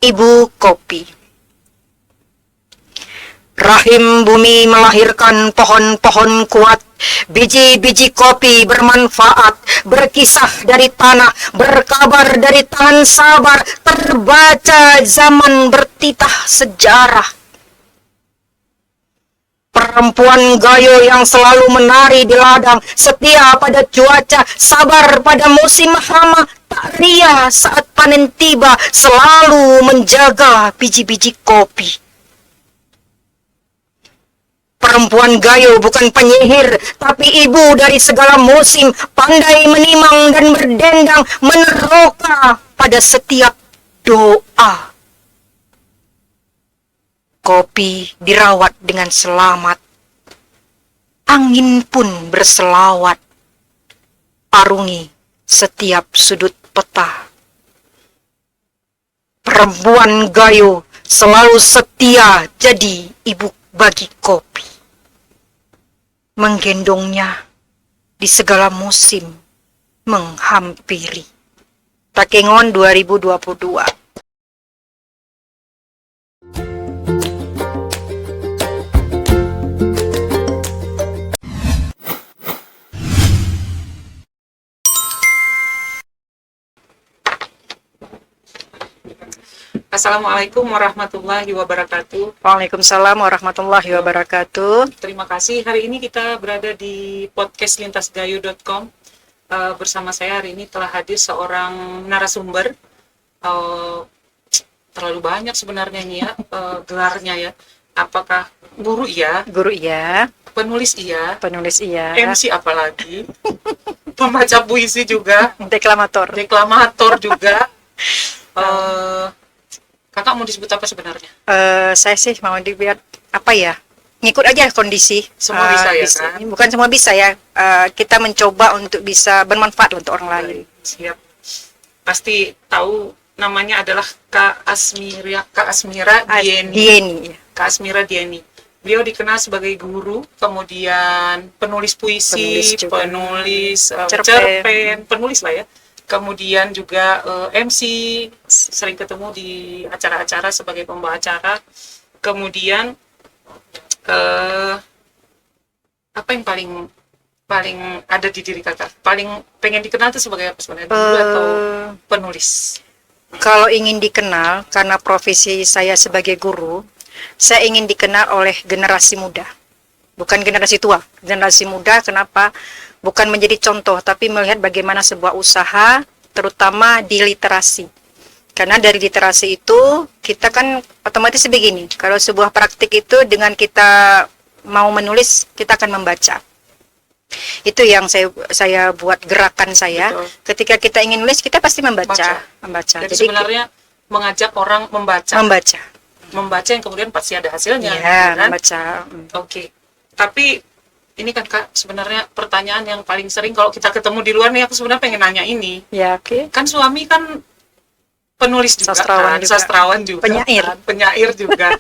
Ibu Kopi. Rahim bumi melahirkan pohon-pohon kuat, biji-biji kopi bermanfaat, berkisah dari tanah, berkabar dari tangan sabar, terbaca zaman bertitah sejarah. Perempuan gayo yang selalu menari di ladang, setia pada cuaca, sabar pada musim hama, tak ria saat panen tiba, selalu menjaga biji-biji kopi. Perempuan gayo bukan penyihir, tapi ibu dari segala musim, pandai menimang dan berdendang, meneroka pada setiap doa. Kopi dirawat dengan selamat, angin pun berselawat, arungi setiap sudut peta. Perempuan gayo selalu setia jadi ibu bagi kopi, menggendongnya di segala musim menghampiri. Takengon 2022. Assalamualaikum warahmatullahi wabarakatuh. Waalaikumsalam warahmatullahi wabarakatuh. Terima kasih. Hari ini kita berada di podcast lintasgayo.com. Bersama saya hari ini telah hadir seorang narasumber. Terlalu banyak sebenarnya ini ya gelarnya ya. Apakah guru iya? Guru iya. Penulis iya. Penulis iya. MC apalagi? Pembaca puisi juga. Deklamator. Deklamator juga. Kakak mau disebut apa sebenarnya? Saya sih mau dibuat apa ya? Ngikut aja kondisi. Semua bisa ya kan? Bukan semua bisa ya. Kita mencoba untuk bisa bermanfaat untuk orang lain. Siap. Pasti tahu namanya adalah Kak Asmira Dieni. Kak Asmira Dieni. Beliau dikenal sebagai guru, kemudian penulis puisi, penulis cerpen, penulis lah ya. Kemudian juga MC, sering ketemu di acara-acara sebagai pembawa acara. Kemudian apa yang paling ada di diri kakak? Paling pengen dikenal itu sebagai apa sebenarnya? Guru atau penulis? Kalau ingin dikenal, karena profesi saya sebagai guru, saya ingin dikenal oleh generasi muda. Bukan generasi tua. Generasi muda, kenapa? Bukan menjadi contoh, tapi melihat bagaimana sebuah usaha, terutama di literasi. Karena dari literasi itu, kita kan otomatis begini, kalau sebuah praktik itu dengan kita mau menulis, kita akan membaca. Itu yang saya buat gerakan saya. Betul. Ketika kita ingin nulis, kita pasti membaca. Jadi sebenarnya mengajak orang membaca. Membaca yang kemudian pasti ada hasilnya. Iya, kan? Membaca. Oke. Tapi ini kan Kak, sebenarnya pertanyaan yang paling sering kalau kita ketemu di luar nih, aku sebenarnya pengen nanya ini. Ya, oke. Kan suami kan penulis juga, sastrawan juga, penyair juga.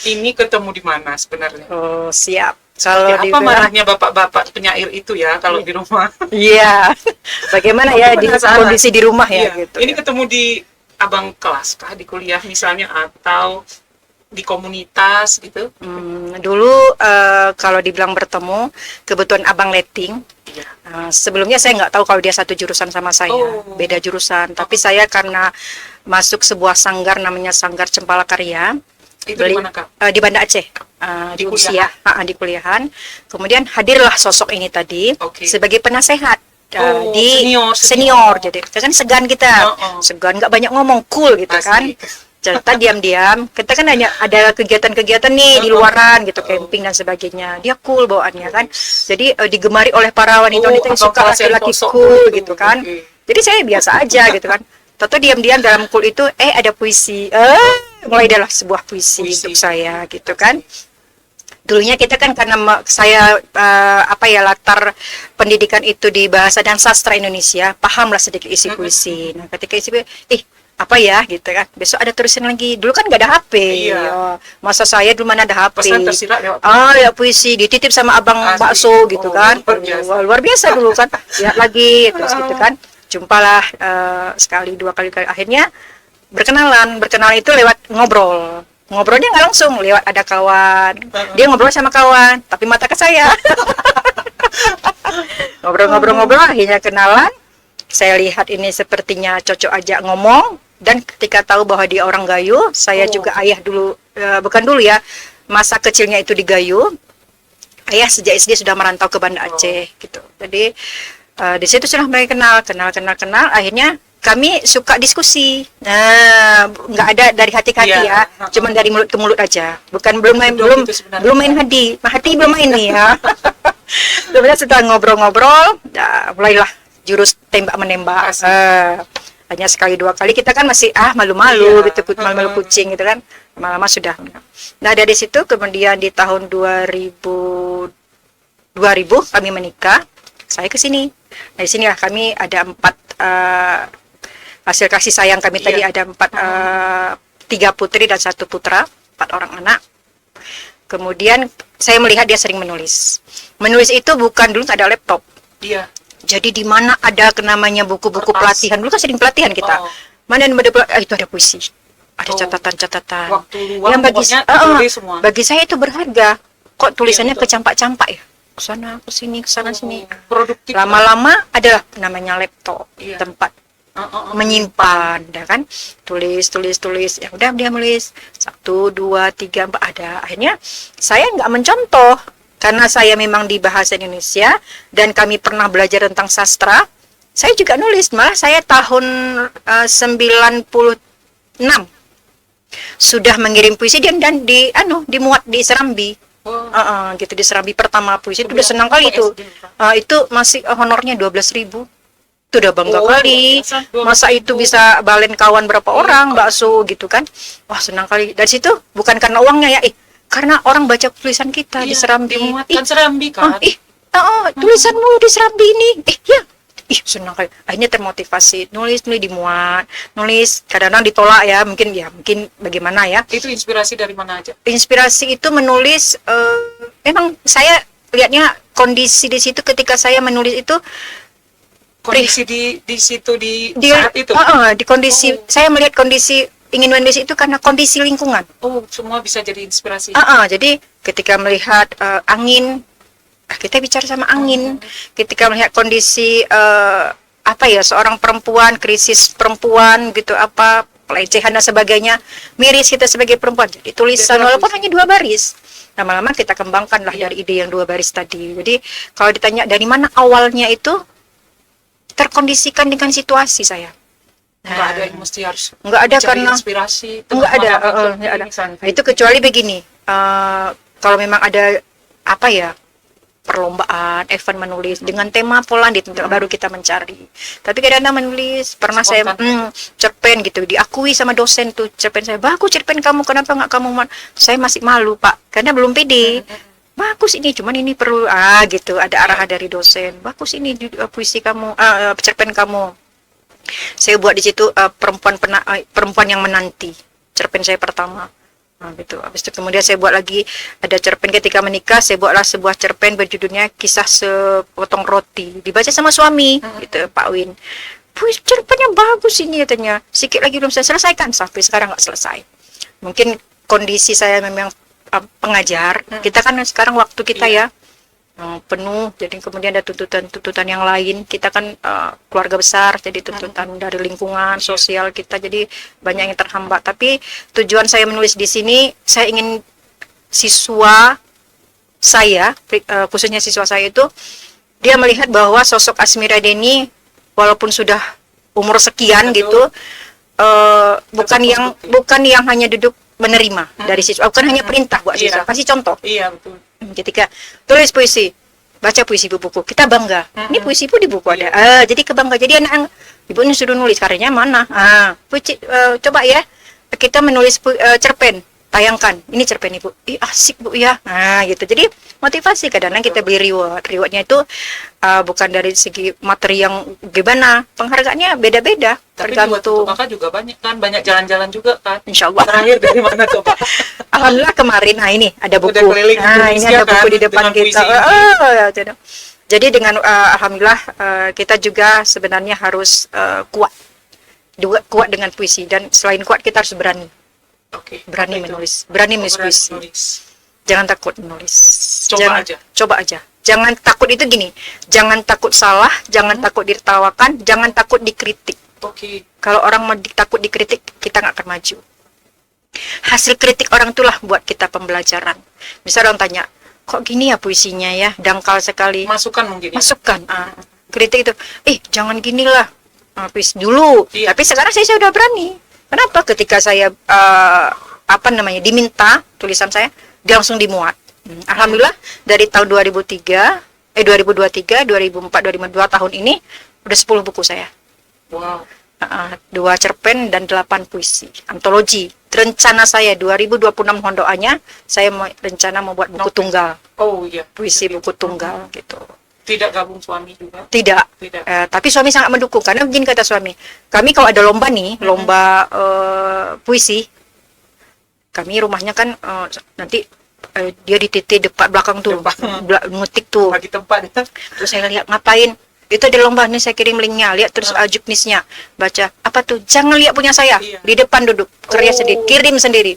Ini ketemu di mana sebenarnya? Oh, siap. Kalau apa marahnya bapak-bapak penyair itu ya kalau di rumah? Iya. Bagaimana ya di kondisi di rumah ya gitu. Ini ketemu di abang kelas kah, di kuliah misalnya, atau di komunitas gitu? Dulu kalau dibilang bertemu, kebetulan abang letting. Sebelumnya saya nggak tahu kalau dia satu jurusan sama saya, beda jurusan. Tapi saya karena masuk sebuah sanggar namanya Sanggar Cempala Karya. Itu di mana Kak? Di Banda Aceh, di usia, di kuliahan. Kemudian hadirlah sosok ini tadi sebagai penasehat. Di senior, jadi kan segan kita, segan nggak banyak ngomong, cool gitu. Pasti. Kan. Cerita diam-diam, kita kan hanya ada kegiatan-kegiatan nih di luaran gitu, camping dan sebagainya. Dia cool bawaannya kan. Jadi digemari oleh para wanita-wanita yang suka laki-laki cool gitu kan. Jadi saya biasa aja gitu kan. Tahu diam-diam dalam cool itu ada puisi. Mulai adalah sebuah puisi untuk saya gitu kan. Dulunya kita kan karena saya latar pendidikan itu di bahasa dan sastra Indonesia, pahamlah sedikit isi puisi. Nah, ketika isi apa ya gitu kan, besok ada tulisan lagi. Dulu kan nggak ada HP. Masa saya dulu mana ada HP. Pesan tersirat lewat ya puisi dititip sama abang bakso gitu kan. Luar biasa dulu kan. Ya lagi terus gitu kan. Jumpalah sekali dua kali akhirnya berkenalan itu lewat ngobrol. Ngobrolnya nggak langsung, lewat ada kawan, dia ngobrol sama kawan, tapi mata ke saya. Ngobrol-ngobrol, akhirnya kenalan. Saya lihat ini sepertinya cocok aja ngomong, dan ketika tahu bahwa dia orang Gayo, saya juga ayah dulu, bukan dulu ya, masa kecilnya itu di Gayo. Ayah sejak SD sudah merantau ke Banda Aceh gitu. Jadi di situ sudah mulai kenal. Akhirnya kami suka diskusi. Nggak ada dari hati ke hati ya, cuman dari mulut ke mulut aja. Bukan belum main hati belum main nih ya. Kemudian setelah ngobrol-ngobrol, mulailah jurus tembak menembak. Hanya sekali dua kali kita kan masih malu-malu gitu, malu-malu kucing gitu kan. Lama-lama sudah. Nah dari situ kemudian di tahun 2000 kami menikah. Saya ke sini. Nah di sinilah kami ada 4 hasil kasih sayang kami tadi ada 3 putri dan 1 putra, 4 orang anak. Kemudian saya melihat dia sering menulis. Menulis itu bukan dulu ada laptop. Iya. Jadi di mana ada namanya buku-buku pelatihan, dulu kan sering pelatihan kita. Mana itu ada puisi, ada catatan-catatan. Waktu luang yang tulis semua. Bagi saya itu berharga. Kok tulisannya kecampak-campak ya? Kesana, kesini, kesana, sini. Produktif. Lama-lama adalah namanya laptop, tempat menyimpan, ya kan? Tulis, ya udah dia menulis 1, 2, 3, 4 ada. Akhirnya saya nggak mencontoh karena saya memang di bahasa Indonesia dan kami pernah belajar tentang sastra. Saya juga nulis, malah saya tahun 96 sudah mengirim puisi dan dimuat di Serambi. Gitu di Serambi pertama puisi itu udah senang kali itu. Itu masih honornya 12.000. Itu udah bangga kali. Masa itu bisa balen kawan berapa orang bakso gitu kan. Wah senang kali. Dari situ bukan karena uangnya ya, karena orang baca tulisan kita di Serambi. Dimuatkan Serambi kan. Tulisanmu di Serambi ini. Senang kali. Akhirnya termotivasi nulis dimuat, nulis kadang-kadang ditolak ya, mungkin bagaimana ya. Itu inspirasi dari mana aja? Inspirasi itu menulis memang saya lihatnya kondisi di situ ketika saya menulis itu kondisi di situ di saat itu. Di kondisi saya melihat kondisi ingin menulis itu karena kondisi lingkungan. Semua bisa jadi inspirasi. Jadi ketika melihat angin, kita bicara sama angin. Ketika melihat kondisi seorang perempuan, krisis perempuan gitu, pelecehan dan sebagainya, miris kita sebagai perempuan. Jadi tulisan walaupun hanya 2 baris. Lama-lama kita kembangkan lah dari ide yang 2 baris tadi. Jadi kalau ditanya dari mana awalnya itu, terkondisikan dengan situasi saya. Nggak ada yang mesti harus nggak ada karena inspirasi. Nggak ada. Itu kecuali begini, kalau memang ada perlombaan, event menulis dengan tema Polandit, baru kita mencari. Tapi kadang-kadang menulis, pernah saya cerpen gitu, diakui sama dosen tuh, cerpen saya, bagus cerpen kamu, kenapa nggak kamu? Saya masih malu Pak, karena belum pede. Bagus ini, cuman ini perlu gitu, ada arahan dari dosen. Bagus ini puisi kamu, cerpen kamu. Saya buat di situ perempuan yang menanti, cerpen saya pertama. Gitu. Habis itu kemudian saya buat lagi ada cerpen ketika menikah, saya buatlah sebuah cerpen berjudulnya Kisah Sepotong Roti, dibaca sama suami gitu, Pak Win. Cerpennya bagus ini katanya. Sikit lagi belum saya selesaikan, sampai sekarang nggak selesai. Mungkin kondisi saya memang pengajar, kita kan sekarang waktu kita ya penuh, jadi kemudian ada tuntutan yang lain, kita kan keluarga besar, jadi tuntutan dari lingkungan sosial kita, jadi banyak yang terhambat. Tapi tujuan saya menulis di sini, saya ingin siswa saya, khususnya siswa saya itu, dia melihat bahwa sosok Asmira Deni walaupun sudah umur sekian gitu, bukan yang hanya duduk menerima dari siswa, bukan hanya perintah buat siswa, kasih contoh. Iya betul. Ketika tulis puisi, baca puisi buku, kita bangga. Ini puisi pun di buku ada. Jadi kebangga. Jadi anak ibu ini sudah nulis, karyanya mana? Coba ya, kita menulis cerpen, tayangkan. Ini cerpen ibu. Asik bu ya. Gitu. Jadi motivasi. Kadang-kadang kita beli rewardnya itu bukan dari segi materi yang gimana, penghargaannya beda-beda. Tergantung. Kakak juga banyak jalan-jalan juga kan. Insya Allah. Terakhir dari mana coba? Alhamdulillah kemarin, ini ada buku. Ini ada buku di depan kita. Jadi dengan alhamdulillah kita juga sebenarnya harus kuat. kuat dengan puisi, dan selain kuat kita harus berani. Berani menulis, berani puisi. Jangan takut menulis. Coba aja. Jangan takut, itu gini, jangan takut salah, jangan takut ditertawakan, jangan takut dikritik. Kalau orang takut dikritik, kita nggak akan maju. Hasil kritik orang itulah buat kita pembelajaran. Bisa orang tanya, kok gini ya puisinya ya, dangkal sekali. Masukan mungkin. Masukan. Kritik itu, jangan ginilah. Puisi dulu. Tapi sekarang saya sudah berani. Kenapa? Ketika saya diminta tulisan saya, dia langsung dimuat. Alhamdulillah dari tahun 2023, 2004, 2005, 2 tahun ini udah 10 buku saya. Wow. 2 cerpen dan 8 puisi, antologi. Rencana saya 2026 hondoanya, saya rencana membuat buku tunggal. Puisi buku tunggal gitu. Tidak gabung suami juga? Tidak. Tapi suami sangat mendukung, karena begini kata suami, kami kalau ada lomba nih, lomba puisi, kami rumahnya kan nanti dia di titik depan belakang tuh, ngetik tuh. Bagi tempat. Terus saya lihat ngapain? Itu ada lomba nih, saya kirim linknya, lihat terus juknisnya, baca apa tuh? Jangan lihat punya saya, di depan duduk, kerja sendiri, kirim sendiri.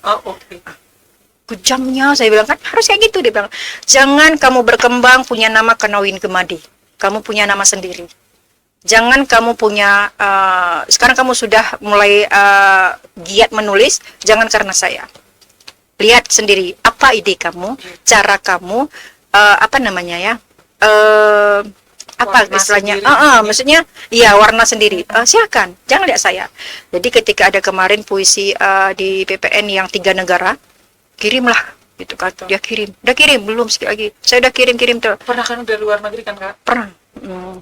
Kejamnya saya bilang, kan harus kayak gitu, dia bilang. Jangan kamu berkembang punya nama Kanawin Gemadi, kamu punya nama sendiri. Jangan kamu punya sekarang kamu sudah mulai giat menulis, jangan karena saya. Lihat sendiri apa ide kamu, cara kamu, apa istilahnya, maksudnya iya, warna sendiri. Silakan, jangan lihat saya. Jadi ketika ada kemarin puisi di PPN yang 3 negara, kirimlah gitu kan. Dia udah kirim belum, sekali lagi saya udah kirim tuh. Pernah kan dari luar negeri kan Kak? Pernah.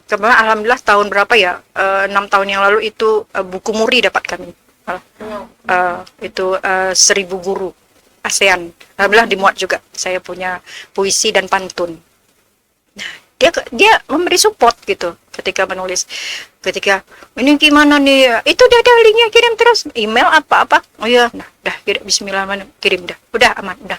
Kemudian alhamdulillah tahun berapa ya, 6 tahun yang lalu itu buku Muri dapat kami. Itu 1000 guru ASEAN, alhamdulillah dimuat juga. Saya punya puisi dan pantun. Nah, dia memberi support gitu ketika menulis. Ketika ini gimana nih, itu udah ada linknya, kirim terus, email apa dah kirim, bismillah, kirim dah, udah aman, udah.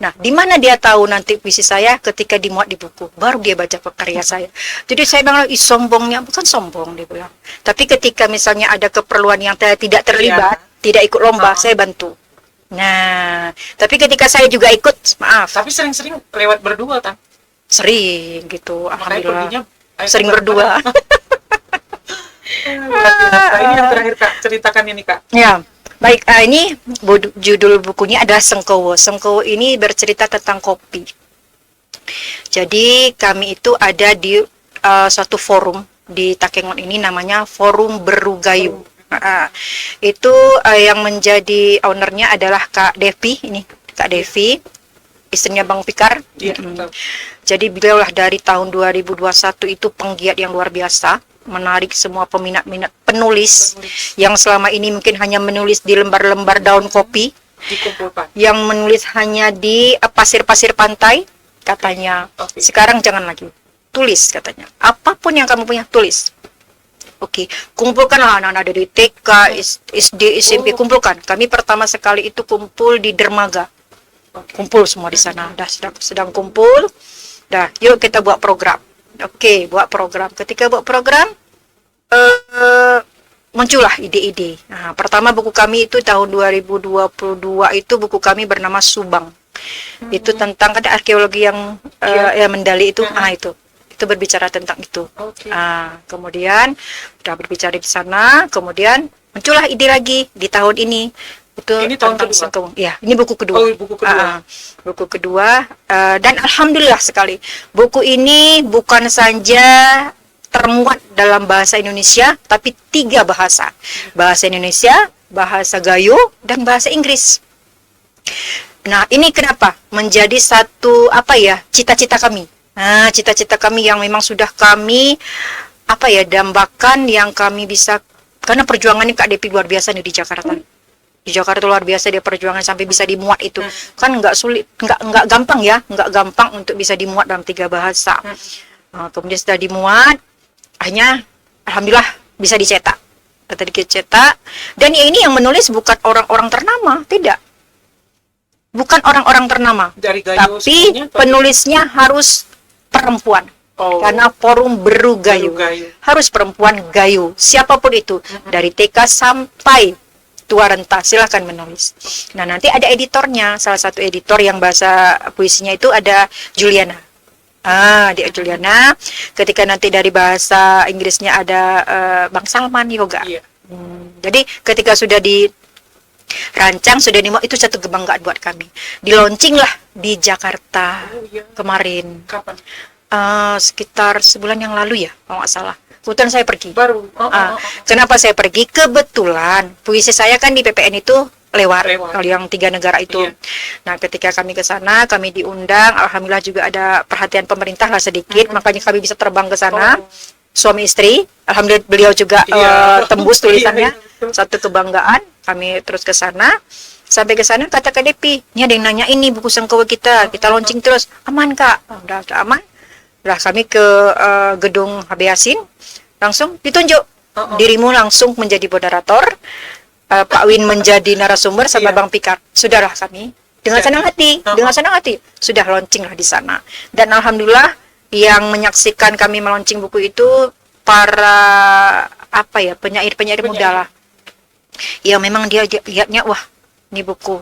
Nah, di mana dia tahu nanti puisi saya? Ketika dimuat di buku, baru dia baca karya saya. Jadi saya bilang, sombongnya bukan sombong, dia bilang, tapi ketika misalnya ada keperluan yang tidak terlibat, tidak ikut lomba, saya bantu. Nah, tapi ketika saya juga ikut, maaf. Tapi sering-sering lewat berdua kan? Sering gitu, alhamdulillah. Sering berdua. Ini yang terakhir Kak, ceritakan ini Kak. Ya, baik. Ini judul bukunya adalah Sengkowo. Sengkowo ini bercerita tentang kopi. Jadi kami itu ada di suatu forum di Takengon ini, namanya Forum Berugayu. Itu yang menjadi ownernya adalah Kak Devi, ini Kak Devi, istrinya Bang Pikar. Jadi beliaulah dari tahun 2021 itu penggiat yang luar biasa, menarik semua peminat-minat penulis yang selama ini mungkin hanya menulis di lembar-lembar daun kopi, yang menulis hanya di pasir-pasir pantai, katanya. Sekarang jangan lagi, tulis katanya. Apapun yang kamu punya, tulis. Kumpulkanlah anak-anak dari TK, SD, SMP, kumpulkan. Kami pertama sekali itu kumpul di dermaga. Kumpul semua di sana. Sedang kumpul. Yuk kita buat program. Buat program. Ketika buat program, muncullah ide-ide. Nah, pertama buku kami itu tahun 2022 itu buku kami bernama Subang. Itu tentang ada arkeologi yang Mendali itu. Itu berbicara tentang itu. Kemudian udah berbicara di sana, kemudian muncullah ide lagi di tahun ini. Ini tahun kedua. Ya, ini buku kedua. Buku kedua, dan alhamdulillah sekali, buku ini bukan saja termuat dalam bahasa Indonesia, tapi 3 bahasa. Bahasa Indonesia, bahasa Gayo, dan bahasa Inggris. Nah, ini kenapa menjadi satu cita-cita kami. Nah, cita-cita kami yang memang sudah kami dambakan, yang kami bisa, karena perjuangannya Kak Depi luar biasa nih di Jakarta. Di Jakarta luar biasa dia perjuangan sampai bisa dimuat itu. Kan nggak sulit, nggak gampang ya, nggak gampang untuk bisa dimuat dalam 3 bahasa. Kemudian sudah dimuat, akhirnya alhamdulillah bisa dicetak. Dan ini yang menulis bukan orang-orang ternama, tidak. Bukan orang-orang ternama. Dari Gayo, tapi penulisnya harus perempuan. Karena forum Beru Gayo. Harus perempuan Gayo, siapapun itu, dari TK sampai tua renta, silahkan menulis. Nah, nanti ada editornya, salah satu editor yang bahasa puisinya itu ada Juliana. Dia Juliana. Ketika nanti dari bahasa Inggrisnya ada Bang Salman Yoga. Jadi ketika sudah dirancang, sudah itu satu kebanggaan buat kami. Di launching lah di Jakarta kemarin. Kapan? Sekitar sebulan yang lalu ya, kalau nggak salah. Kebetulan saya pergi. Baru. Kenapa saya pergi? Kebetulan puisi saya kan di PPN itu lewat. Kalau yang 3 negara itu. Nah, ketika kami ke sana, kami diundang. Alhamdulillah juga ada perhatian pemerintah lah sedikit, makanya kami bisa terbang ke sana. Suami istri, alhamdulillah beliau juga tembus tulisannya. Satu kebanggaan. Kami terus ke sana. Sampai ke sana kata Kak Depi, ini ada yang nanya ini buku Sengkawa kita launching terus. Aman Kak? Udah aman. Udah kami ke gedung HB Yasin. Langsung ditunjuk, dirimu langsung menjadi moderator, Pak Win menjadi narasumber sama Bang Pikar. Sudahlah kami dengan senang hati, sudah launching lah di sana. Dan alhamdulillah yang menyaksikan kami melaunching buku itu para penyair muda lah. Ya memang dia lihatnya wah ini buku.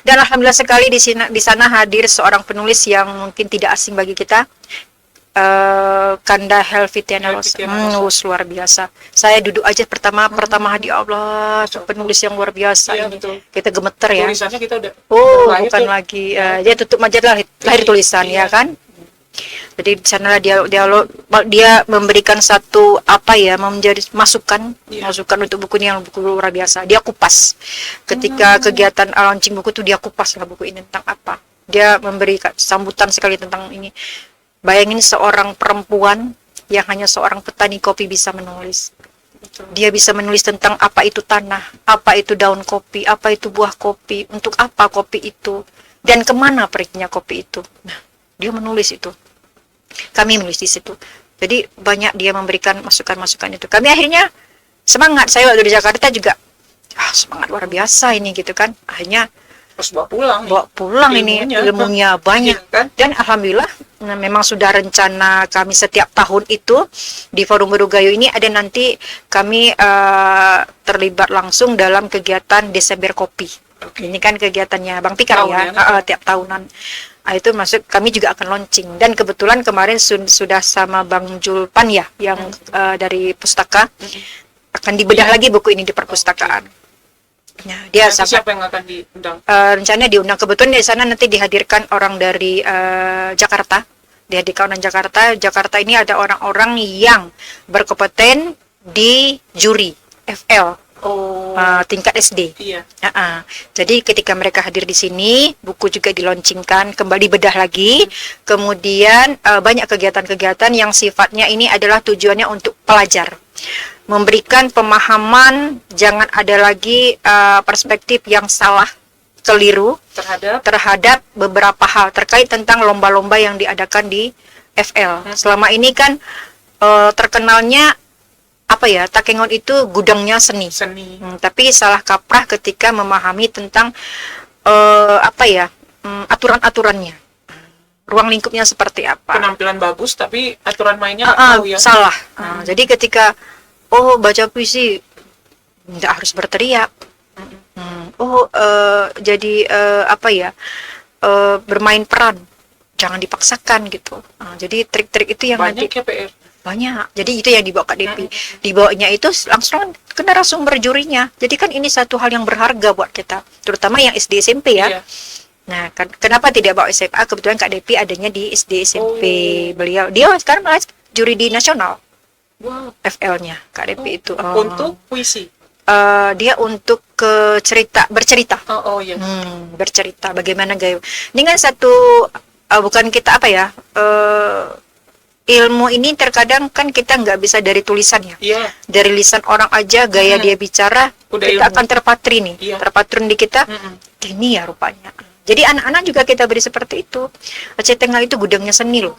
Dan alhamdulillah sekali di sana hadir seorang penulis yang mungkin tidak asing bagi kita. Kanda Helvitiana Rosa. Luar biasa. Saya duduk aja pertama hadi Allah, penulis yang luar biasa ini. Betul. Kita gemeter ya. Tulisannya kita udah. Bukan lagi. Dia tutup majalah lahir tulisan ya kan. Jadi di sana dia memberikan satu menjadi masukan untuk buku ini yang buku luar biasa. Dia kupas. Ketika kegiatan launching buku itu dia kupas lah buku ini tentang apa. Dia memberi sambutan sekali tentang ini. Bayangin seorang perempuan yang hanya seorang petani kopi bisa menulis. Dia bisa menulis tentang apa itu tanah, apa itu daun kopi, apa itu buah kopi, untuk apa kopi itu, dan kemana perginya kopi itu. Nah, dia menulis itu. Kami menulis di situ. Jadi banyak dia memberikan masukan-masukan itu. Kami akhirnya semangat. Saya waktu di Jakarta juga semangat luar biasa ini gitu kan. Akhirnya terus bawa pulang ilmunya banyak kan? Dan alhamdulillah memang sudah rencana kami setiap tahun itu di Forum Beru Gayo ini ada nanti kami terlibat langsung dalam kegiatan Desember Kopi. Ini kan kegiatannya Bang Pikar tiap tahunan. Itu masuk kami juga akan launching, dan kebetulan kemarin sudah sama Bang Julpan ya yang dari Pustaka akan dibedah lagi buku ini di perpustakaan. Nah, dia siapa yang akan diundang? Rencananya diundang, kebetulan di sana nanti dihadirkan orang dari Jakarta. Di kawanan Jakarta. Jakarta ini ada orang-orang yang berkompeten di juri FL. Tingkat SD. Iya. Jadi ketika mereka hadir di sini, buku juga dilaunchingkan, kembali bedah lagi. Kemudian banyak kegiatan-kegiatan yang sifatnya ini adalah tujuannya untuk pelajar, memberikan pemahaman, jangan ada lagi perspektif yang salah, keliru terhadap beberapa hal terkait tentang lomba-lomba yang diadakan di FL. Selama ini kan terkenalnya Takengon itu gudangnya seni. Tapi salah kaprah ketika memahami tentang aturan-aturannya. Ruang lingkupnya seperti apa. Penampilan bagus tapi aturan mainnya salah. Jadi ketika baca puisi tidak harus berteriak. Bermain peran jangan dipaksakan gitu. Jadi trik-trik itu yang banyak nanti PR. Banyak. Jadi itu yang dibawa Kak Depi. Dibawanya itu langsung ke narasumber jurinya. Jadi kan ini satu hal yang berharga buat kita, terutama yang SD SMP ya. Iya. Nah, kenapa tidak bawa SMA? Kebetulan Kak Depi adanya di SD SMP. Dia sekarang malah juri di nasional. Wow. FL-nya Kak Depi itu. Untuk puisi. Dia untuk bercerita. Bercerita bagaimana Gayo. Ini kan satu bukan kita ilmu ini terkadang kan kita nggak bisa dari tulisan ya. Yeah. Dari lisan orang aja, gaya dia bicara, udah kita ilmu. Akan terpatri nih, terpatrin di kita. Ini ya rupanya. Jadi anak-anak juga kita beri seperti itu. Aceh Tengah itu gudangnya seni loh.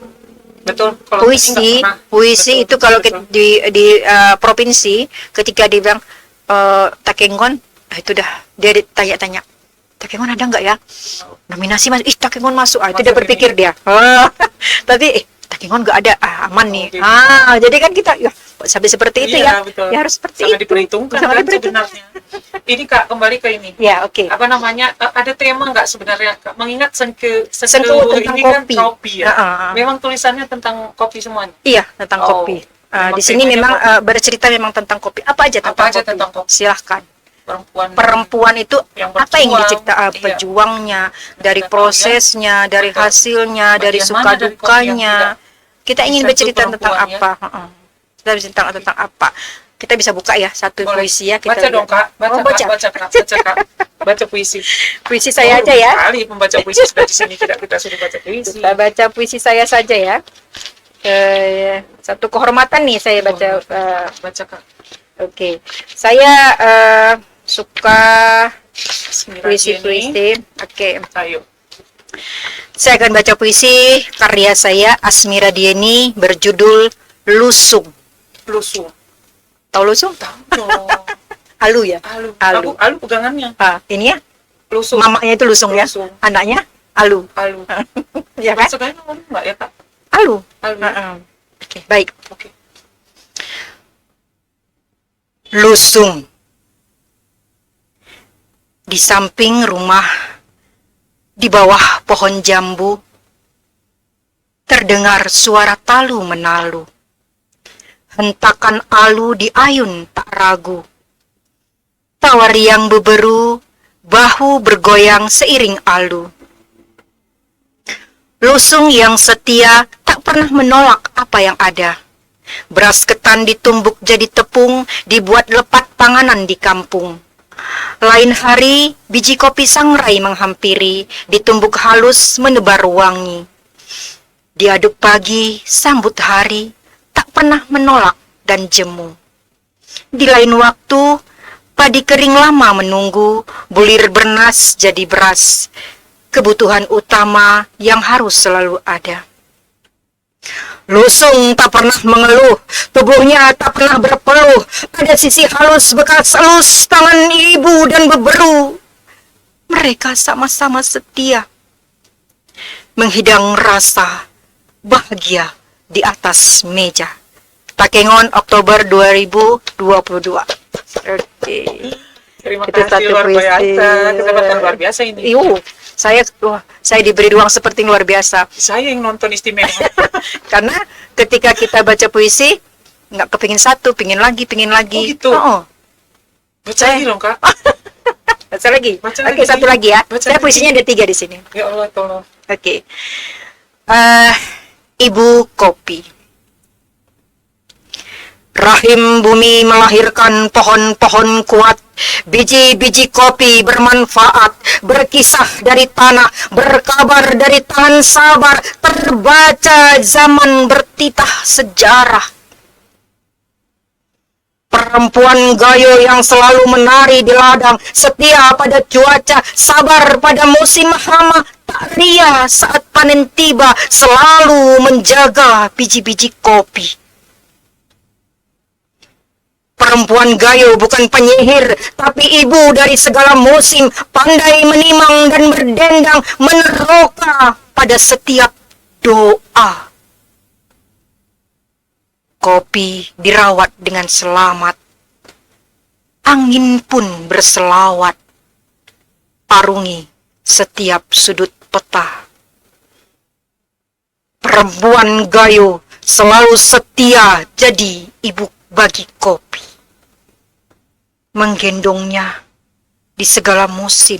Betul. Puisi betul, itu kalau di provinsi ketika dia bilang Takengon, itu dah dia ditanya-tanya. Takengon ada nggak ya? Nominasi masuk, Takengon masuk. Itu dia berpikir dia. Tapi Takengon nggak ada, aman nih. Gitu. Jadi kan kita ya sampai seperti itu ya. Betul. Ya harus seperti sangat itu. diperhitungkan Sangat kan sebenarnya. Ini Kak, kembali ke ini. Ya, oke. Apa namanya? Ada tema nggak sebenarnya Kak? Mengingat Sentuh tentang ini kopi. kan kopi ya. Memang tulisannya tentang kopi semuanya. Iya, tentang kopi. Di sini memang bercerita memang tentang kopi. Apa aja tentang kopi? Silahkan. Perempuan itu apa yang dicipta pejuangnya, dari prosesnya, dari hasilnya, dari suka dukanya. Kita ingin bercerita tentang apa? Kita bercerita tentang apa? Kita bisa buka ya satu puisi ya. Kita baca dong Kak, baca puisi. Puisi saya aja ya. Kali pembaca puisi sudah di sini, kita sudah baca puisi. Kita baca puisi saya saja ya. Satu kehormatan nih saya baca. Baca Kak. Oke, saya suka puisi-puisi. Oke. Ayo. Saya akan baca puisi karya saya Asmira Dieni berjudul Lusung. Lusung. Tahu lusung? Tahu. Alu ya? Alu pegangannya. Ini ya? Lusung. Mamanya itu lusung ya? Anaknya alu. Ya kan? Maksudnya enggak ya Kak? Alu. Oke. Baik. Oke. Lusung. Di samping rumah, di bawah pohon jambu, terdengar suara talu menalu. Hentakan alu di ayun tak ragu. Tawar yang beberu, bahu bergoyang seiring alu. Lusung yang setia tak pernah menolak apa yang ada. Beras ketan ditumbuk jadi tepung, dibuat lepat panganan di kampung. Lain hari, biji kopi sangrai menghampiri, ditumbuk halus menebar wangi. Diaduk pagi, sambut hari, tak pernah menolak dan jemu. Di lain waktu, padi kering lama menunggu, bulir bernas jadi beras. Kebutuhan utama yang harus selalu ada. Lusung tak pernah mengeluh, tubuhnya tak pernah berpeluh. Ada sisi halus bekas elus tangan ibu dan beberu. Mereka sama-sama setia, menghidang rasa bahagia di atas meja. Takengon, Oktober 2022. Oke. Terima kasih, luar biasa. Kesempatan luar biasa ini. Saya diberi ruang seperti luar biasa. Saya yang nonton istimewa. Karena ketika kita baca puisi, nggak kepingin satu, pingin lagi. Oh gitu. Baca lagi dong Kak. Baca lagi. Oke, satu lagi ya. Saya puisinya ada 3 di sini. Ya Allah, tolong. Oke. Ibu kopi. Rahim bumi melahirkan pohon-pohon kuat, biji-biji kopi bermanfaat, berkisah dari tanah, berkabar dari tangan sabar, terbaca zaman bertitah sejarah. Perempuan gayo yang selalu menari di ladang, setia pada cuaca, sabar pada musim hama, tak ria saat panen tiba, selalu menjaga biji-biji kopi. Perempuan gayo bukan penyihir, tapi ibu dari segala musim, pandai menimang dan berdendang, meneroka pada setiap doa. Kopi dirawat dengan selamat, angin pun berselawat, arungi setiap sudut peta. Perempuan gayo selalu setia jadi ibu bagi kopi. Menggendongnya di segala musim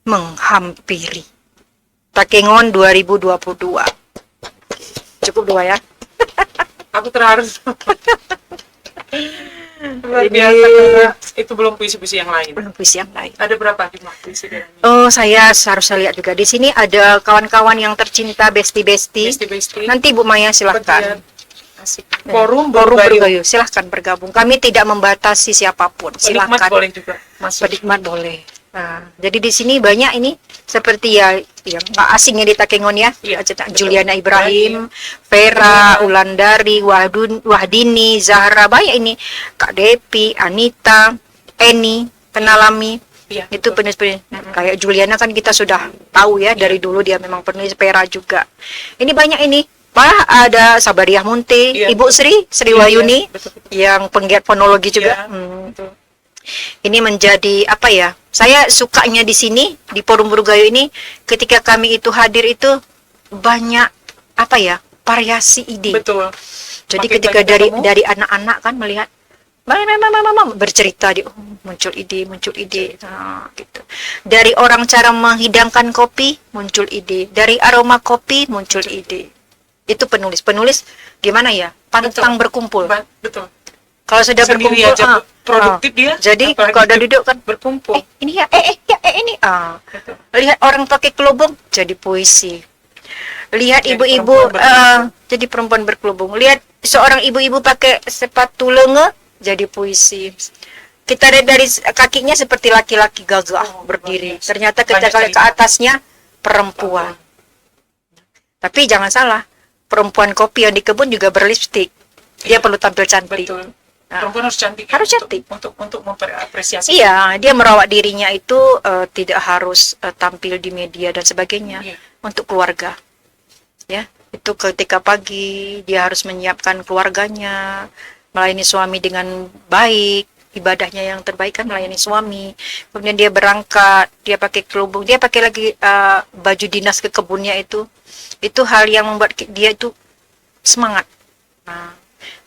menghampiri. Takengon 2022. Cukup 2 ya. Aku terharu. Luar biasa. Itu belum puisi-puisi yang lain. Belum puisi yang lain. Ada berapa puisi? Saya harus lihat juga. Di sini ada kawan-kawan yang tercinta, besti-besti. Nanti Bu Maya silahkan. Asik. Forum bergayu. Silahkan bergabung. Kami tidak membatasi siapapun. Silahkan. Penikmat boleh juga masuk. Penikmat boleh. Nah, jadi di sini banyak ini seperti ya yang nggak asingnya di Takengon ya. Juliana Ibrahim, Vera, Ulandari, Wahdini, Zahra, banyak ini. Kak Depi, Anita, Eni, Penalami. Itu penulis-penulis. Kayak Juliana kan kita sudah tahu ya dari dulu dia memang penulis. Vera juga. Ini banyak ini. ada Sabariah Munte, Iya, Ibu Sri Wahyuni, betul, betul. yang penggiat fonologi juga. Iya, betul. Ini menjadi apa ya? Saya sukanya di sini di Forum Buru Gayo ini, ketika kami itu hadir itu banyak apa ya? Variasi ide. Betul. Jadi Makin ketika banyak ketemu, dari anak-anak kan melihat mama bercerita muncul ide, nah, gitu. Dari orang cara menghidangkan kopi muncul ide, dari aroma kopi muncul ide. Itu penulis gimana ya? Pantang berkumpul. Betul. Kalau sudah Sendiri berkumpul, aja produktif dia. jadi apalagi kalau udah duduk kan berkumpul. ini ya, ini. Betul. Lihat orang pakai kelubung jadi puisi. Lihat Jadi ibu-ibu perempuan berkelubung. jadi perempuan berkelubung. Lihat seorang ibu-ibu pakai sepatu lenga jadi puisi. Kita lihat dari kakinya seperti laki-laki gagah berdiri. biasa. Ternyata kita Banyak lihat ke atasnya perempuan. Tapi jangan salah, perempuan kopi yang di kebun juga berlipstik. Dia perlu tampil cantik. Betul. Nah, Perempuan harus cantik. harus ya, cantik. Untuk memperapresiasi. Iya, dia merawat dirinya itu tidak harus tampil di media dan sebagainya. Iya. Untuk keluarga. Ya, itu ketika pagi dia harus menyiapkan keluarganya, melayani suami dengan baik, ibadahnya yang terbaik kan melayani suami. Kemudian dia berangkat, dia pakai kelubung, dia pakai lagi baju dinas ke kebunnya itu hal yang membuat dia itu semangat. Nah,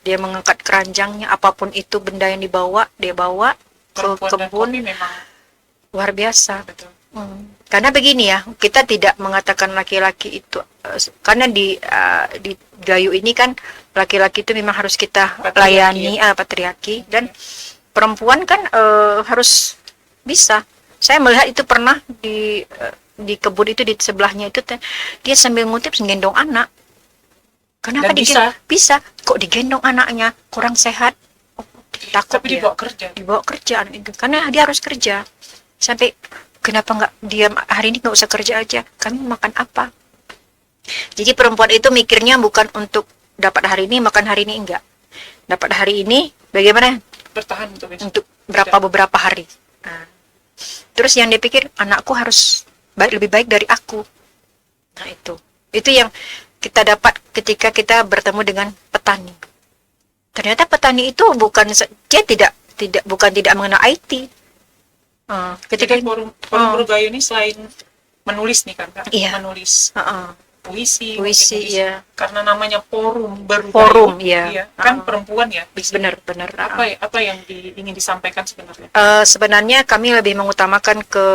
dia mengangkat keranjangnya, apapun itu benda yang dibawa, dia bawa ke Perempuan dan kebun. kopi memang Luar biasa. betul. Karena begini ya, kita tidak mengatakan laki-laki itu karena di Gayo ini kan laki-laki itu memang harus kita layani patriarki, dan perempuan kan harus bisa. Saya melihat itu pernah di kebun itu di sebelahnya itu dia sambil ngutip menggendong anak. Kenapa bisa? Kok digendong anaknya? Kurang sehat. Takut Tapi dia. Dibawa kerja anak itu. Karena dia harus kerja. Sampai kenapa nggak diam hari ini, nggak usah kerja aja, kami makan apa? Jadi perempuan itu mikirnya bukan untuk dapat hari ini, makan hari ini, enggak. Dapat hari ini bagaimana Bertahan untuk beberapa hari. Nah, terus yang dipikir anakku harus lebih baik dari aku. Nah, itu yang kita dapat ketika kita bertemu dengan petani. Ternyata petani itu bukan tidak mengenal IT. Ketika forum Buru Gayo ini selain menulis nih kan, Iya. menulis puisi, iya. karena namanya forum Buru Forum, Gayo, iya. kan perempuan ya. Benar. Apa yang ingin disampaikan sebenarnya? Sebenarnya kami lebih mengutamakan ke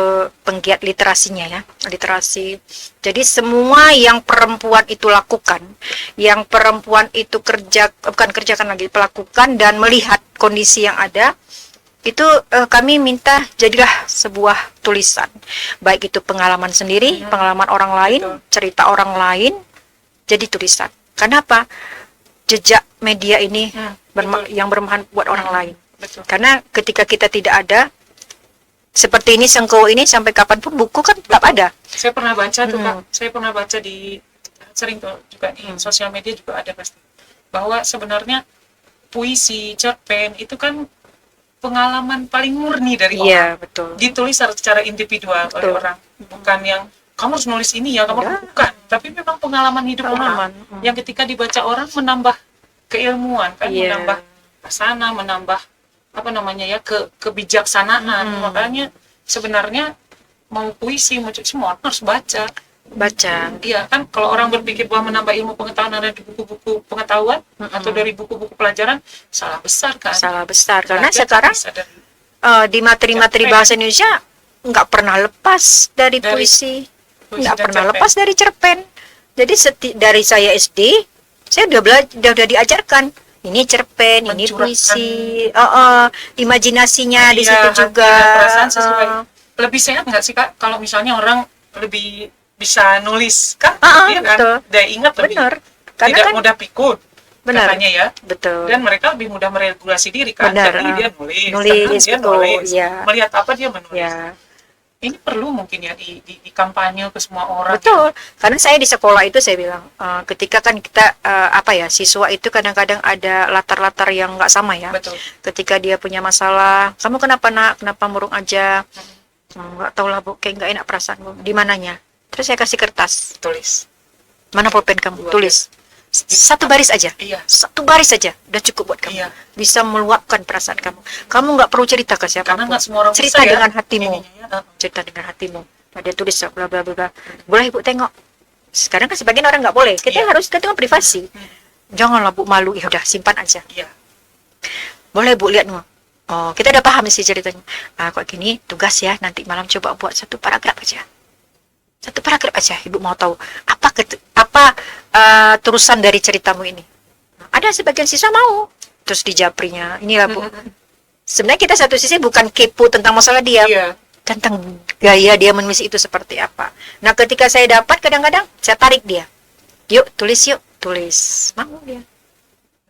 penggiat literasinya ya, literasi. Jadi semua yang perempuan itu lakukan, yang perempuan itu pelakukan dan melihat kondisi yang ada, itu kami minta jadilah sebuah tulisan, baik itu pengalaman sendiri, pengalaman orang lain, cerita orang lain, jadi tulisan. Kenapa? Jejak media ini yang bermanfaat buat orang lain. Betul. Karena ketika kita tidak ada seperti ini, Sengkowo ini, sampai kapanpun buku kan tetap ada. Saya pernah baca tuh Kak, saya pernah baca sering tuh juga di sosial media juga ada pasti, bahwa sebenarnya puisi, cerpen itu kan pengalaman paling murni dari orang. Betul. Ditulis secara individual oleh orang, bukan yang kamu harus nulis ini ya, bukan. Tapi memang pengalaman hidup orang yang ketika dibaca orang menambah keilmuan kan, menambah asana, menambah kebijaksanaan. Makanya sebenarnya mau puisi, mau semua orang harus baca. Iya kan, kalau orang berpikir bahwa menambah ilmu pengetahuan ada di buku-buku pengetahuan atau dari buku-buku pelajaran, salah besar kan. Karena sekarang di materi-materi bahasa Indonesia nggak pernah lepas dari puisi, nggak pernah lepas dari cerpen. Jadi dari saya SD, saya udah diajarkan ini cerpen, ini puisi, imajinasinya di situ juga. Lebih sehat nggak sih Kak kalau misalnya orang lebih bisa nulis kan, dia kan daya ingat lebih, tidak mudah pikun katanya ya. Betul. Dan mereka lebih mudah meregulasi diri kan, jadi dia nulis, melihat apa dia menulis. Ya. Ini perlu mungkin ya di kampanye ke semua orang. Betul. Karena saya di sekolah itu saya bilang ketika kan kita siswa itu kadang-kadang ada latar-latar yang nggak sama ya. Betul. Ketika dia punya masalah, kamu kenapa nak, kenapa murung aja, nggak tahu lah Bu, kayak nggak enak perasaanmu, di mananya. Terus saya kasih kertas, tulis. Mana pulpen kamu? Tulis. Satu baris aja. Iya. Satu baris aja udah cukup buat kamu. Iya. Bisa meluapkan perasaan kamu. Kamu nggak perlu cerita ke siapa. Karena nggak semua orang cerita bisa, dengan ya, hatimu. ininya, ya. Cerita dengan hatimu. Nah, dia tulis bla bla bla. Boleh Ibu tengok. Sekarang kan sebagian orang nggak boleh. Kita harus ketemu privasi. Janganlah Bu malu. Ya udah simpan aja. Iya. Boleh Bu lihat. Oh, kita udah paham sih ceritanya. Kok gini, tugas ya, nanti malam coba buat satu paragraf aja. Satu paragraf aja, Ibu mau tahu apa terusan dari ceritamu ini. Ada sebagian siswa mau, terus dijaprinya, inilah Bu. Sebenarnya kita satu sisi bukan kepo tentang masalah dia, tentang gaya dia menulis itu seperti apa. Nah, ketika saya dapat, kadang-kadang saya tarik dia. Yuk, tulis. Mau dia.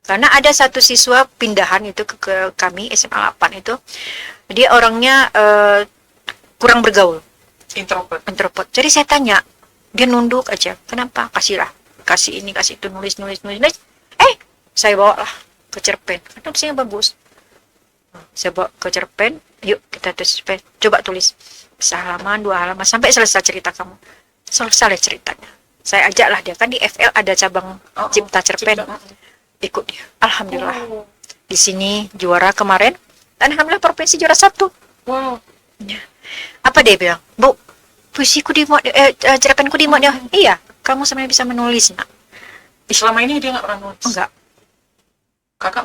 Karena ada satu siswa pindahan itu ke kami SMA 8 itu, dia orangnya kurang bergaul, introvert. Jadi saya tanya, dia nunduk aja. Kenapa? Kasih ini, kasih itu, nulis. Saya bawa lah ke cerpen. Karena tulisnya bagus. Saya bawa ke cerpen. Yuk kita tulis. Coba tulis sehalaman, 2 halaman sampai selesai cerita kamu. Selesai ceritanya. Saya ajaklah dia, kan di FL ada cabang cipta cerpen. Ikut dia. Alhamdulillah. Di sini juara kemarin. Dan alhamdulillah provinsi juara 1. Wow. Ya. Apa dia bilang? Bu, puisiku dimuat, cerpenku dimuat ya. Iya, kamu sebenarnya bisa menulis, Nak. Selama ini dia nggak pernah nulis? Enggak. Kakak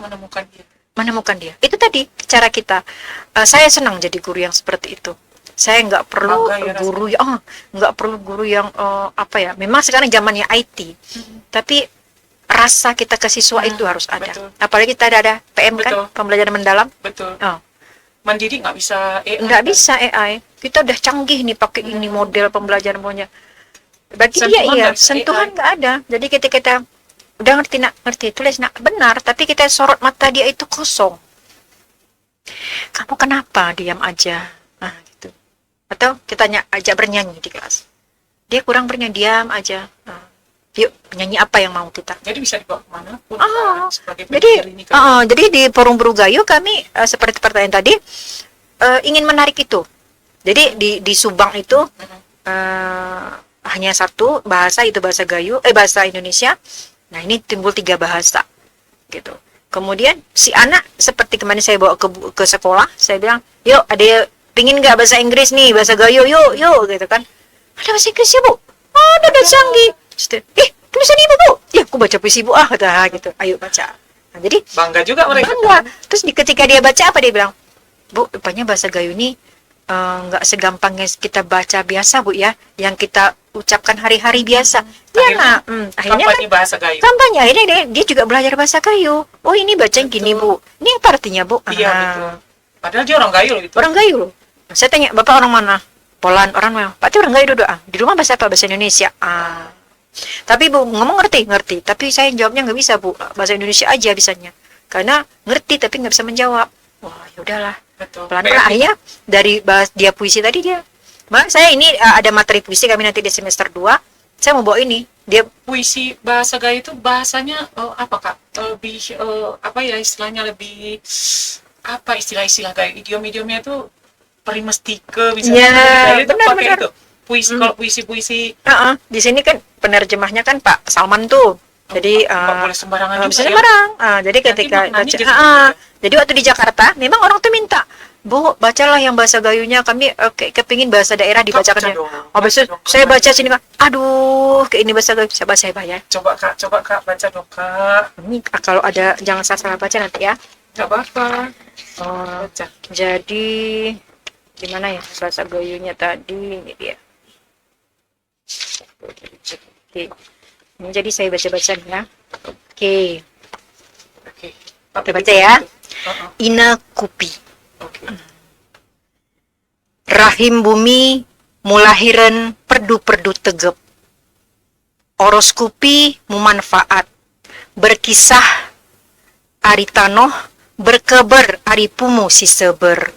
menemukan dia. Itu tadi cara kita. Saya senang jadi guru yang seperti itu. Saya nggak perlu guru yang memang sekarang zamannya IT. Tapi rasa kita ke siswa itu harus ada. Betul. Apalagi kita ada PM kan, pembelajaran mendalam. Betul. Mandiri nggak bisa AI. Nggak bisa AI. Kita udah canggih nih pakai ini model pembelajaran punya. Bagi dia sentuhan nggak ada. Jadi ketika kita udah ngerti tulis benar, tapi kita sorot mata dia itu kosong. Kamu kenapa diam aja? Gitu. Atau kita ajak bernyanyi di kelas. Dia kurang bernyanyi, diam aja. Yuk, nyanyi apa yang mau kita. Jadi bisa dibawa kemana pun. Jadi di Forum Burugayu kami seperti pertanyaan tadi ingin menarik itu. Jadi di Subang itu hanya satu bahasa, itu bahasa Gayo, bahasa Indonesia. Nah, ini timbul 3 bahasa gitu. Kemudian si anak seperti kemarin saya bawa ke sekolah, saya bilang, "Yuk, ada pingin nggak bahasa Inggris nih, bahasa Gayo, yuk," gitu kan. Ada bahasa Inggris ya, Bu? Ada canggih. Tulisan Ibu, Bu. Ya, aku baca puisi Ibu gitu. Ayo baca. Nah, jadi bangga juga mereka. Bangga. Terus ketika dia baca apa dia bilang? Bu, rupanya bahasa Gayo ini nggak segampang yang kita baca biasa, Bu ya. Yang kita ucapkan hari-hari biasa. Akhirnya kan bahasa Gayo. Kampanye akhirnya dia juga belajar bahasa Gayo. Oh, ini bacanya gini, Bu. Ini apa artinya, Bu? Iya, betul. Padahal dia orang Gayo gitu. Orang Gayo loh. Saya tanya, Bapak orang mana? Polan, orang mana? Pak, itu orang Gayo doa. Di rumah bahasa apa? Bahasa Indonesia. Tapi Bu ngomong ngerti, tapi saya jawabnya nggak bisa, Bu, bahasa Indonesia aja bisanya, karena ngerti tapi nggak bisa menjawab. Wah, ya udahlah, pelan-pelan akhirnya dari dia puisi tadi saya ini ada materi puisi kami nanti di semester 2, saya mau bawa ini dia puisi bahasa Gayo itu bahasanya apa Kak, lebih istilahnya lebih apa istilah Gayo, idiom-idiomnya itu perimestike misalnya. Benar. Itu puisi, kalau puisi di sini kan penerjemahnya kan Pak Salman tuh. Jadi boleh sembarangan juga. Bisa sembarang. Jadi ketika baca, jadi waktu di Jakarta memang orang tuh minta, Bu, bacalah yang bahasa Gayunya, kami kepingin bahasa daerah dibacakan. Saya baca sini Kak. Aduh, ini bahasa Gayo, saya bayar. Coba Kak baca dong Kak. Ini kalau ada jangan salah baca nanti ya. Enggak apa-apa. Baca. Jadi gimana ya bahasa Gayunya tadi, ini dia. Oke. Ini jadi saya baca-baca ya. Oke. Kita baca ya. Ina Kupi. Rahim bumi mulahiran perdu-perdu tegep. Oros kupi mumanfaat. Berkisah ari tanoh berkeber ari pumu si seber.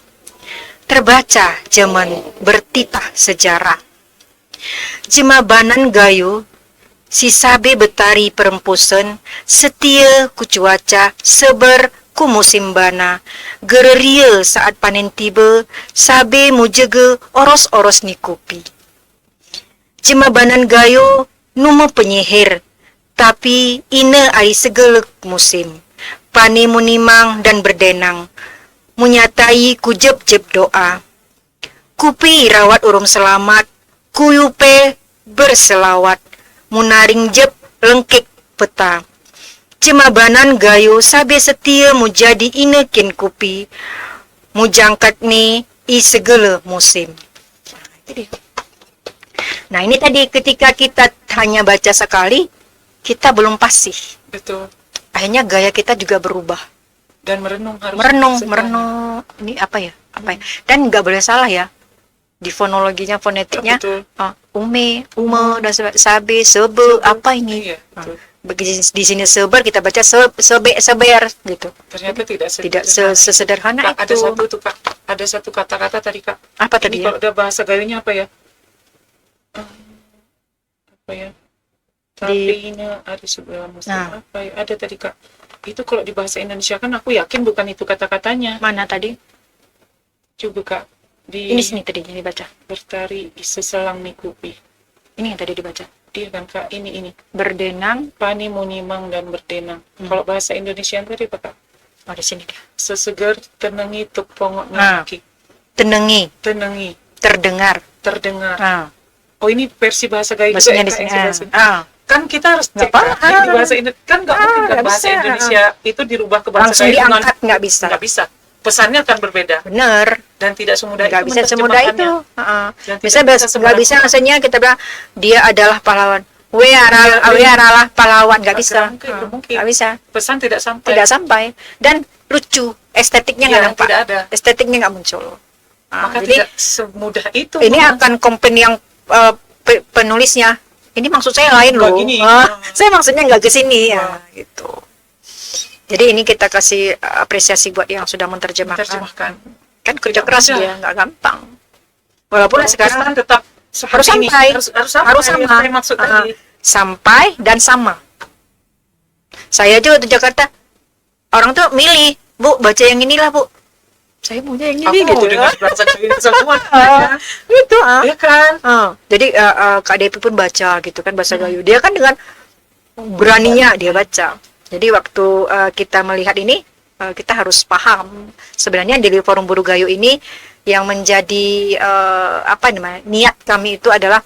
Terbaca zaman bertitah sejarah. Jemabanan Gayo si sabe betari perempusan setia ku cuaca seber ku musim bana gereria saat panen tiba sabe mujege oros-oros ni kopi. Jemabanan Gayo numa penyihir tapi ine ai segala musim. Pani munimang dan berdenang, munyatai kujeb-jeb doa. Kupi rawat urum selamat, kuyupe berselawat, munaring jeb lengkik peta. Cemabanan gayo sabe setia mu jadi inekin kupi, mujangkat ni i segala musim. Nah ini tadi ketika kita hanya baca sekali, kita belum fasih. Betul. Akhirnya gaya kita juga berubah. Dan merenung harus. Merenung. Ini apa ya? Dan nggak boleh salah ya. Di fonologinya, fonetiknya, ume, dan sabe, sebe, apa ini? Iya, betul. Di sini seber kita baca seber gitu. Ternyata tidak sesederhana Kak, itu. Ada satu kata-kata tadi Kak. Apa tadi ya? Kalau udah bahasa gayunya apa ya? Apa ya? Tapi ini ada sebuah musim apa ya? Ada tadi Kak. Itu kalau di bahasa Indonesia kan aku yakin bukan itu kata-katanya. Mana tadi? Coba Kak. Ini sini tadi yang dibaca. Bertari seselang mikupi. Ini yang tadi dibaca. Iya kan Kak, ini. Berdenang, pani munimang dan berdenang. Kalau bahasa Indonesia tadi apa Kak? Oh di sini dia. Sesegar tenengi tepongok naki. Tenengi. Terdengar. Oh ini versi bahasa gayo juga di sini. Kan kita harus cek di bahasa Indonesia. Kan nggak mungkin kan bahasa Indonesia itu dirubah ke bahasa langsung diangkat, nggak bisa. Nggak bisa. Pesannya akan berbeda. Bener. Dan tidak semudah nggak itu. Bisa semudah itu. Bisa nggak bisa maksudnya kita bilang dia adalah pahlawan. We adalah pahlawan, nggak bisa. Nggak bisa. Pesan tidak sampai. Tidak sampai. Dan lucu, estetiknya nggak nampak. Tidak ada. Estetiknya nggak muncul. Maka jadi, tidak semudah itu. Ini akan komplain yang penulisnya. Ini maksud saya lain loh. Saya maksudnya nggak ke sini ya, gitu. Jadi ini kita kasih apresiasi buat yang sudah menerjemahkan. Kan kerja keras dia, nggak gampang. Walaupun sekarang tetap harus sampai, harus sama. Sampai dan sama. Saya juga di Jakarta, orang tuh milih, Bu, baca yang inilah Bu. Saya maunya yang ini gitu. Dengan bahasa semua. Gitu. Ya kan. Jadi Kak Devi pun baca gitu kan bahasa Gayo. Dia kan dengan beraninya dia baca. Jadi waktu kita melihat ini, kita harus paham sebenarnya di Forum Buruh Gayo ini yang menjadi niat kami itu adalah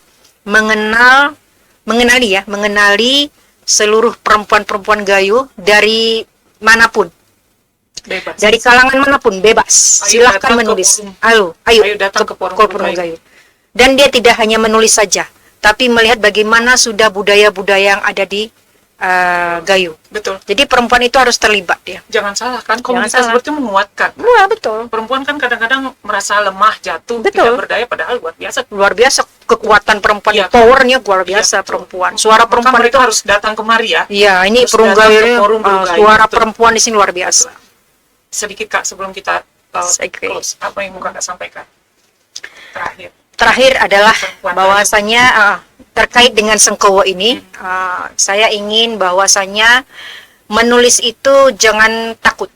mengenali seluruh perempuan-perempuan Gayo dari manapun, bebas. dari kalangan manapun, bebas. Silahkan menulis. Ayo datang ke Forum Buruh Gayo. Dan dia tidak hanya menulis saja, tapi melihat bagaimana sudah budaya-budaya yang ada di Gayo. Betul. Jadi perempuan itu harus terlibat dia. Jangan salah kan, komunitas seperti itu menguatkan. Wah, betul. Perempuan kan kadang-kadang merasa lemah, jatuh, tidak berdaya, padahal luar biasa. Luar biasa kekuatan perempuan, powernya luar biasa perempuan. Suara perempuan itu harus datang kemari ya. Iya, ini Forum Gayo, suara perempuan di sini luar biasa. Sedikit Kak sebelum kita close, apa yang mau Kak sampaikan? Terakhir adalah bahwasanya terkait dengan Sengkowo ini, saya ingin bahwasanya menulis itu jangan takut.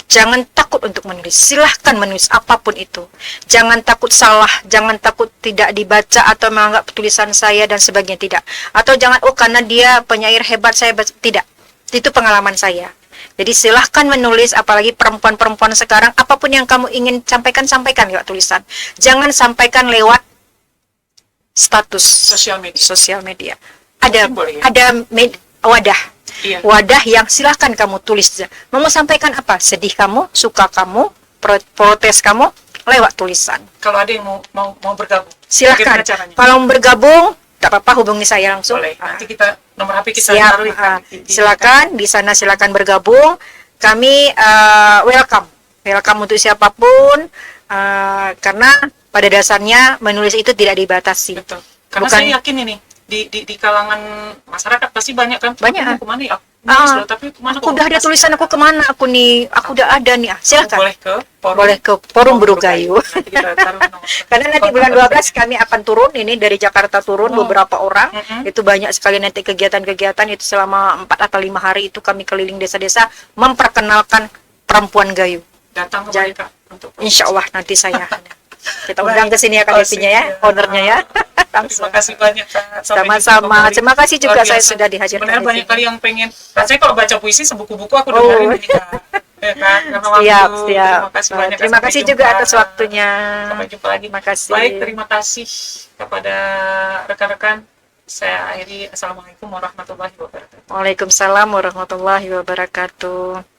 Jangan takut untuk menulis. Silahkan menulis apapun itu. Jangan takut salah, jangan takut tidak dibaca atau menganggap tulisan saya dan sebagainya, tidak. Atau jangan karena dia penyair hebat saya tidak. Itu pengalaman saya. Jadi silahkan menulis, apalagi perempuan-perempuan sekarang, apapun yang kamu ingin sampaikan lewat tulisan. Jangan sampaikan lewat status sosial media. Ada wadah. Iya. Wadah yang silahkan kamu tulis. Mau sampaikan apa? Sedih kamu, suka kamu, protes kamu lewat tulisan. Kalau ada yang mau bergabung, silahkan. Kalau mau bergabung, tak apa-apa, hubungi saya langsung. Boleh. Nanti kita nomor HP kita taruh. Silakan di sana, silakan bergabung. Kami welcome untuk siapapun, karena pada dasarnya menulis itu tidak dibatasi. Betul. Karena saya yakin ini di kalangan masyarakat pasti banyak kan. Banyak. Kemana ya? Tapi kemana? Aku udah ada tulisan aku kemana? Aku udah ada nih. Silakan. Boleh ke Forum Buruh Gayo. Karena nanti bulan 12 kami akan turun ini dari Jakarta turun beberapa orang. Itu banyak sekali nanti kegiatan-kegiatan itu selama 4 atau 5 hari itu kami keliling desa-desa memperkenalkan perempuan Gayo. Datang kembali Kak. Insya Allah nanti saya kita undang ke sini ya Kak Devinya ya, ownernya ya. Terima kasih banyak Kak. Sampai jumpa Sama-sama. kembali. Terima kasih juga Luar saya biasa. sudah dihadirkan Sebenarnya di banyak sini. kali yang pengen. Rasanya kalau baca puisi sebuku-buku aku dengerin ini Kak. Ya kan? Karena waktu. Siap. Terima kasih banyak. Kak. Terima Sampai kasih jumpa. juga atas waktunya. Sampai jumpa lagi. Terima kasih. Baik, terima kasih kepada rekan-rekan. Saya akhiri. Assalamualaikum warahmatullahi wabarakatuh. Waalaikumsalam warahmatullahi wabarakatuh.